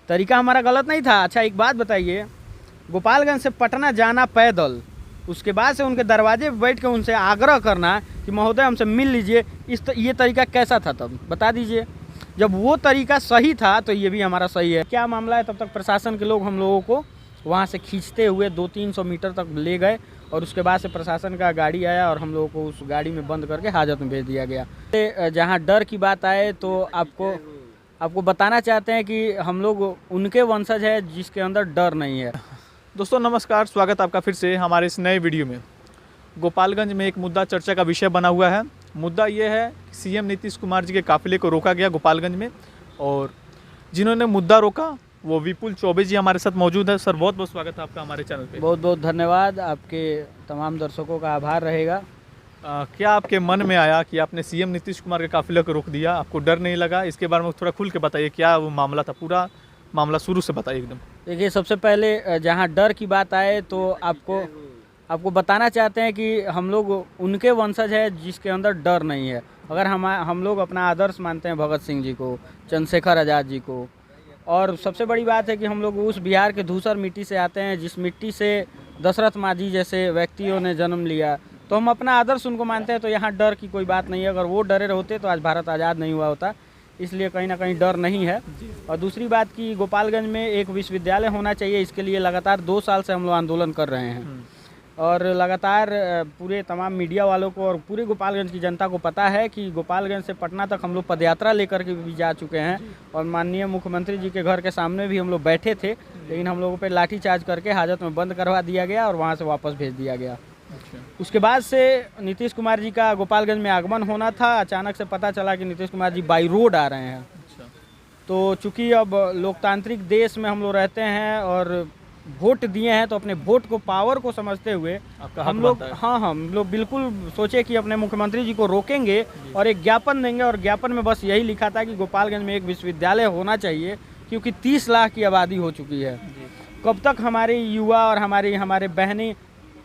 तरीका हमारा गलत नहीं था। अच्छा एक बात बताइए, गोपालगंज से पटना जाना पैदल, उसके बाद से उनके दरवाजे पे बैठ के उनसे आग्रह करना कि महोदय हमसे मिल लीजिए, ये तरीका कैसा था तब बता दीजिए। जब वो तरीका सही था तो ये भी हमारा सही है। क्या मामला है, तब तक प्रशासन के लोग हम लोगों को वहाँ से खींचते हुए 200-300 मीटर तक ले गए और उसके बाद से प्रशासन का गाड़ी आया और हम लोगों को उस गाड़ी में बंद करके हाजत में भेज दिया गया। जहाँ डर की बात आए तो आपको बताना चाहते हैं कि हम लोग उनके वंशज है जिसके अंदर डर नहीं है। दोस्तों नमस्कार, स्वागत आपका फिर से हमारे इस नए वीडियो में। गोपालगंज में एक मुद्दा चर्चा का विषय बना हुआ है। मुद्दा ये है कि सीएम नीतीश कुमार जी के काफिले को रोका गया गोपालगंज में, और जिन्होंने मुद्दा रोका वो विपुल चौबे जी हमारे साथ मौजूद है। सर बहुत बहुत स्वागत है आपका हमारे चैनल पे। बहुत बहुत धन्यवाद, आपके तमाम दर्शकों का आभार रहेगा। क्या आपके मन में आया कि आपने सीएम नीतीश कुमार के काफिले को रोक दिया? आपको डर नहीं लगा? इसके बारे में थोड़ा खुल के बताइए, क्या वो मामला था, पूरा मामला शुरू से बताइए एकदम। देखिए, सबसे पहले जहाँ डर की बात आए तो आपको बताना चाहते हैं कि हम लोग उनके वंशज है जिसके अंदर डर नहीं है। अगर हम लोग अपना आदर्श मानते हैं भगत सिंह जी को, चंद्रशेखर आज़ाद जी को, और सबसे बड़ी बात है कि हम लोग उस बिहार के धूसर मिट्टी से आते हैं जिस मिट्टी से दशरथ मांझी जैसे व्यक्तियों ने जन्म लिया, तो हम अपना आदर्श उनको मानते हैं। तो यहाँ डर की कोई बात नहीं है। अगर वो डरे होते तो आज भारत आज़ाद नहीं हुआ होता, इसलिए कहीं ना कहीं डर नहीं है। और दूसरी बात कि गोपालगंज में एक विश्वविद्यालय होना चाहिए, इसके लिए लगातार 2 साल से हम लोग आंदोलन कर रहे हैं और लगातार पूरे तमाम मीडिया वालों को और पूरे गोपालगंज की जनता को पता है कि गोपालगंज से पटना तक हम लोग पदयात्रा लेकर के भी जा चुके हैं और माननीय मुख्यमंत्री जी के घर के सामने भी हम लोग बैठे थे, लेकिन हम लोगों पे लाठीचार्ज करके हाजत में बंद करवा दिया गया और वहाँ से वापस भेज दिया गया। उसके बाद से नीतीश कुमार जी का गोपालगंज में आगमन होना था। अचानक से पता चला कि नीतीश कुमार जी बाई रोड आ रहे हैं। तो चूंकि अब लोकतांत्रिक देश में हम लोग रहते हैं और वोट दिए हैं, तो अपने वोट को, पावर को समझते हुए हम लोग बिल्कुल सोचे कि अपने मुख्यमंत्री जी को रोकेंगे और एक ज्ञापन देंगे। और ज्ञापन में बस यही लिखा था कि गोपालगंज में एक विश्वविद्यालय होना चाहिए, क्योंकि 30 लाख की आबादी हो चुकी है। कब तक हमारे युवा और हमारे बहनें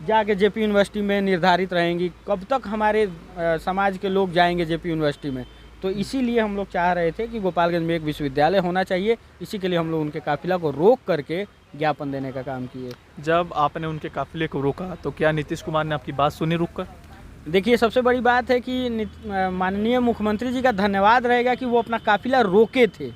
जाके जेपी यूनिवर्सिटी में निर्धारित रहेंगी? कब तक हमारे समाज के लोग जाएंगे जेपी यूनिवर्सिटी में? तो इसीलिए हम लोग चाह रहे थे कि गोपालगंज में एक विश्वविद्यालय होना चाहिए। इसी के लिए हम लोग उनके काफिला को रोक करके ज्ञापन देने का काम किए। जब आपने उनके काफिले को रोका तो क्या नीतीश कुमार ने आपकी बात सुनी रुक कर? देखिए, सबसे बड़ी बात है कि माननीय मुख्यमंत्री जी का धन्यवाद रहेगा कि वो अपना काफिला रोके थे।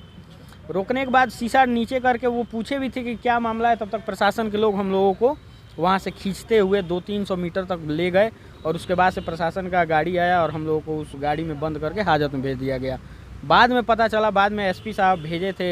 रोकने के बाद शीशा नीचे करके वो पूछे भी थे कि क्या मामला है। तब तक प्रशासन के लोग हम लोगों को वहाँ से खींचते हुए 200-300 मीटर तक ले गए और उसके बाद से प्रशासन का गाड़ी आया और हम लोगों को उस गाड़ी में बंद करके हाजत में भेज दिया गया। बाद में पता चला, बाद में एसपी साहब भेजे थे,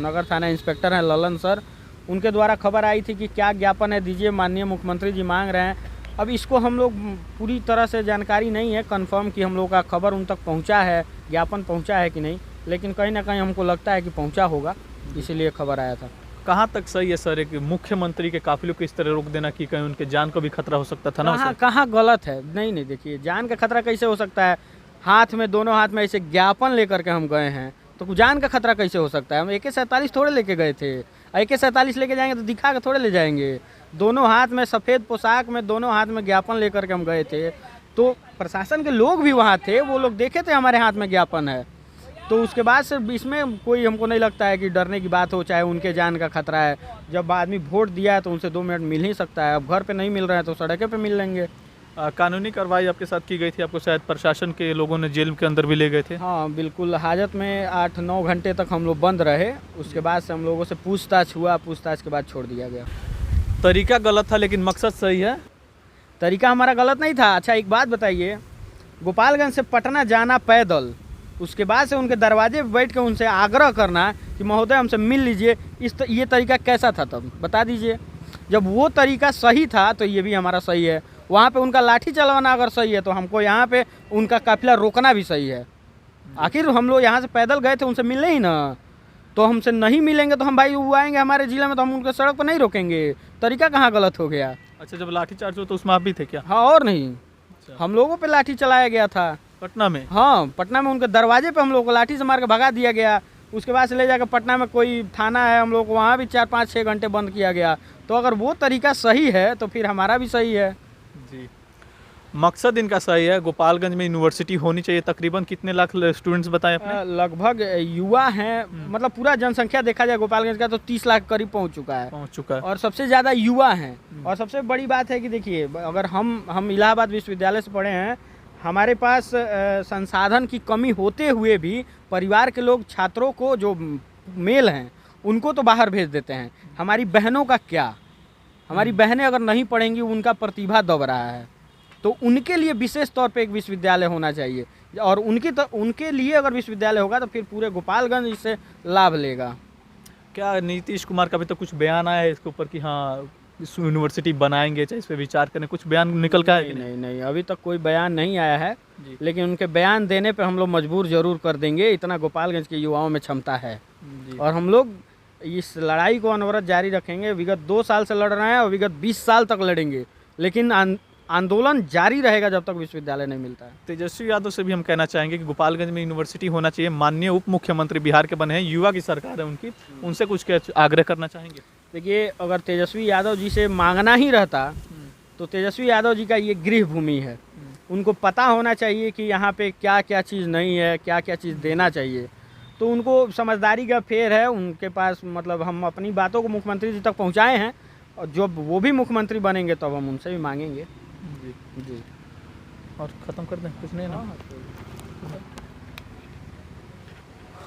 नगर थाना इंस्पेक्टर हैं ललन सर, उनके द्वारा खबर आई थी कि क्या ज्ञापन है, दीजिए, माननीय मुख्यमंत्री जी मांग रहे हैं। अब इसको हम लोग पूरी तरह से जानकारी नहीं है कन्फर्म कि हम लोग का खबर उन तक पहुँचा है, ज्ञापन पहुँचा है कि नहीं, लेकिन कहीं ना कहीं हमको लगता है कि पहुँचा होगा, इसीलिए खबर आया था। कहाँ तक सही है सर एक मुख्यमंत्री के काफिले को इस तरह रोक देना कि कहीं उनके जान को भी खतरा हो सकता था ना? कहाँ गलत है? नहीं, देखिए, जान का खतरा कैसे हो सकता है? हाथ में, दोनों हाथ में ऐसे ज्ञापन लेकर के हम गए हैं, तो जान का खतरा कैसे हो सकता है? हम AK-47 थोड़े लेके गए थे। AK-47 लेके जाएंगे तो दिखा के थोड़े ले जाएंगे। दोनों हाथ में सफ़ेद पोशाक में, दोनों हाथ में ज्ञापन लेकर के हम गए थे। तो प्रशासन के लोग भी वहाँ थे, वो लोग देखे थे हमारे हाथ में ज्ञापन है। तो उसके बाद से इसमें कोई हमको नहीं लगता है कि डरने की बात हो, चाहे उनके जान का खतरा है। जब आदमी वोट दिया है तो उनसे 2 मिनट मिल ही सकता है। अब घर पे नहीं मिल रहे हैं तो सड़कों पे मिल लेंगे। कानूनी कार्रवाई आपके साथ की गई थी, आपको शायद प्रशासन के लोगों ने जेल के अंदर भी ले गए थे? हाँ बिल्कुल, हाजत में 8-9 घंटे तक हम लोग बंद रहे। उसके बाद से हम लोगों से पूछताछ हुआ, पूछताछ के बाद छोड़ दिया गया। तरीका गलत था लेकिन मकसद सही है। तरीका हमारा गलत नहीं था। अच्छा एक बात बताइए, गोपालगंज से पटना जाना पैदल, उसके बाद से उनके दरवाजे पे बैठ के उनसे आग्रह करना कि महोदय हमसे मिल लीजिए, ये तरीका कैसा था तब बता दीजिए। जब वो तरीका सही था तो ये भी हमारा सही है। वहाँ पे उनका लाठी चलवाना अगर सही है तो हमको यहाँ पे उनका काफिला रोकना भी सही है। आखिर हम लोग यहाँ से पैदल गए थे, उनसे मिले ही ना, तो हमसे नहीं मिलेंगे तो हम भाई वो आएंगे हमारे जिले में तो हम उनके सड़क पर नहीं रोकेंगे। तरीका कहाँ गलत हो गया? अच्छा, जब लाठीचार्ज हो तो उसमें आप भी थे क्या? हाँ, और नहीं, हम लोगों पे लाठी चलाया गया था पटना में। हाँ, पटना में उनके दरवाजे पे हम लोग को लाठी से मार के भगा दिया गया। उसके बाद से ले जाकर पटना में कोई थाना है, हम लोग को वहाँ भी 4-5-6 घंटे बंद किया गया। तो अगर वो तरीका सही है तो फिर हमारा भी सही है। जी, मकसद इनका सही है, गोपालगंज में यूनिवर्सिटी होनी चाहिए। तकरीबन कितने लाख स्टूडेंट्स बताएं आपने? लगभग युवा हैं, मतलब पूरा जनसंख्या देखा जाए गोपालगंज का तो 30 लाख करीब पहुंच चुका है। और सबसे ज़्यादा युवा हैं। और सबसे बड़ी बात है कि देखिए, अगर हम इलाहाबाद विश्वविद्यालय से पढ़े हैं, हमारे पास संसाधन की कमी होते हुए भी परिवार के लोग छात्रों को जो मेल हैं उनको तो बाहर भेज देते हैं। हमारी बहनों का क्या, हमारी बहनें अगर नहीं पढ़ेंगी, उनका प्रतिभा दब रहा है, तो उनके लिए विशेष तौर पे एक विश्वविद्यालय होना चाहिए। और उनके लिए अगर विश्वविद्यालय होगा तो फिर पूरे गोपालगंज इससे लाभ लेगा। क्या नीतीश कुमार का भी तो कुछ बयान आया है इसके ऊपर कि हाँ इस यूनिवर्सिटी बनाएंगे, चाहे इस पर विचार करें, कुछ बयान निकल का है कि नहीं, अभी तक कोई बयान नहीं आया है, लेकिन उनके बयान देने पे हम लोग मजबूर जरूर कर देंगे। इतना गोपालगंज के युवाओं में क्षमता है और हम लोग इस लड़ाई को अनवरत जारी रखेंगे। विगत 2 साल से लड़ रहे हैं और विगत 20 साल तक लड़ेंगे, लेकिन आंदोलन जारी रहेगा जब तक विश्वविद्यालय नहीं मिलता है। तेजस्वी यादव से भी हम कहना चाहेंगे कि गोपालगंज में यूनिवर्सिटी होना चाहिए। माननीय उप मुख्यमंत्री बिहार के बने हैं, युवा की सरकार है उनकी, उनसे कुछ क्या आग्रह करना चाहेंगे? देखिए, अगर तेजस्वी यादव जी से मांगना ही रहता तो तेजस्वी यादव जी का ये गृह भूमि है, उनको पता होना चाहिए कि यहाँ पे क्या क्या चीज़ नहीं है, क्या क्या चीज़ देना चाहिए। तो उनको समझदारी का फेर है उनके पास, मतलब हम अपनी बातों को मुख्यमंत्री जी तक पहुँचाए हैं और जब वो भी मुख्यमंत्री बनेंगे तब हम उनसे भी मांगेंगे। जी। और ख़त्म कर दें, कुछ नहीं ना?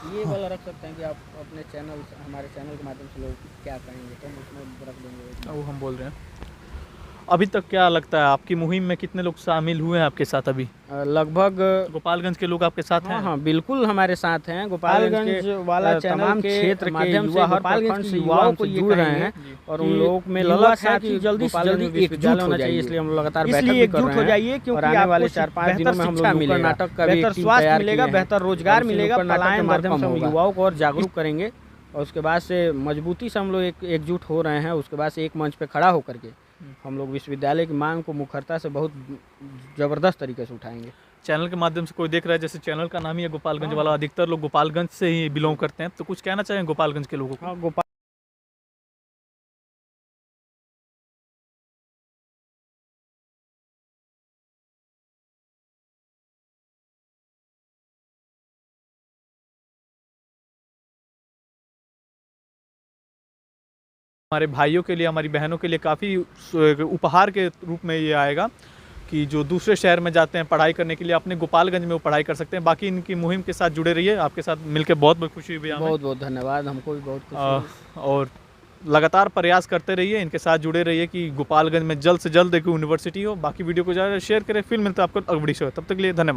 ये वाला रख सकते हैं कि आप अपने चैनल, हमारे चैनल के माध्यम से लोग क्या कहेंगे तो हम उसमें रख देंगे। वो हम बोल रहे हैं। अभी तक क्या लगता है आपकी मुहिम में कितने लोग शामिल हुए हैं आपके साथ? अभी लगभग गोपालगंज के लोग आपके साथ हैं? हाँ, बिल्कुल हमारे साथ हैं। गोपालगंज वाला तमाम क्षेत्र के युवा, गोपालगंज के युवाओं को जुड़ रहे हैं और उन लोगों में ललक है कि जल्दी से जल्दी एकजुट होना चाहिए। इसलिए हम लगातार एकजुट हो जाइए, क्योंकि आने वाले 4-5 दिनों में हम लोग कर्नाटक का बेहतर स्वास्थ्य मिलेगा, बेहतर रोजगार मिलेगा, पलायन के माध्यम से हम युवाओं को और जागरूक करेंगे। और उसके बाद से मजबूती से हम लोग एकजुट हो रहे हैं। उसके बाद से एक मंच पे खड़ा होकर के हम लोग विश्वविद्यालय की मांग को मुखरता से बहुत ज़बरदस्त तरीके से उठाएंगे। चैनल के माध्यम से कोई देख रहा है, जैसे चैनल का नाम ही है गोपालगंज वाला, अधिकतर लोग गोपालगंज से ही बिलोंग करते हैं, तो कुछ कहना चाहेंगे गोपालगंज के लोगों को? हमारे भाइयों के लिए, हमारी बहनों के लिए काफ़ी उपहार के रूप में ये आएगा कि जो दूसरे शहर में जाते हैं पढ़ाई करने के लिए, अपने गोपालगंज में वो पढ़ाई कर सकते हैं। बाकी इनकी मुहिम के साथ जुड़े रहिए। आपके साथ मिलकर बहुत बहुत खुशी हुई। बहुत बहुत धन्यवाद, हमको भी बहुत खुशी हुई। और लगातार प्रयास करते रहिए, इनके साथ जुड़े रहिए कि गोपालगंज में जल्द से जल्द एक यूनिवर्सिटी हो। बाकी वीडियो को ज़्यादा शेयर करें। फिर मिलता है आपको अगली शो, तब तक के लिए धन्यवाद।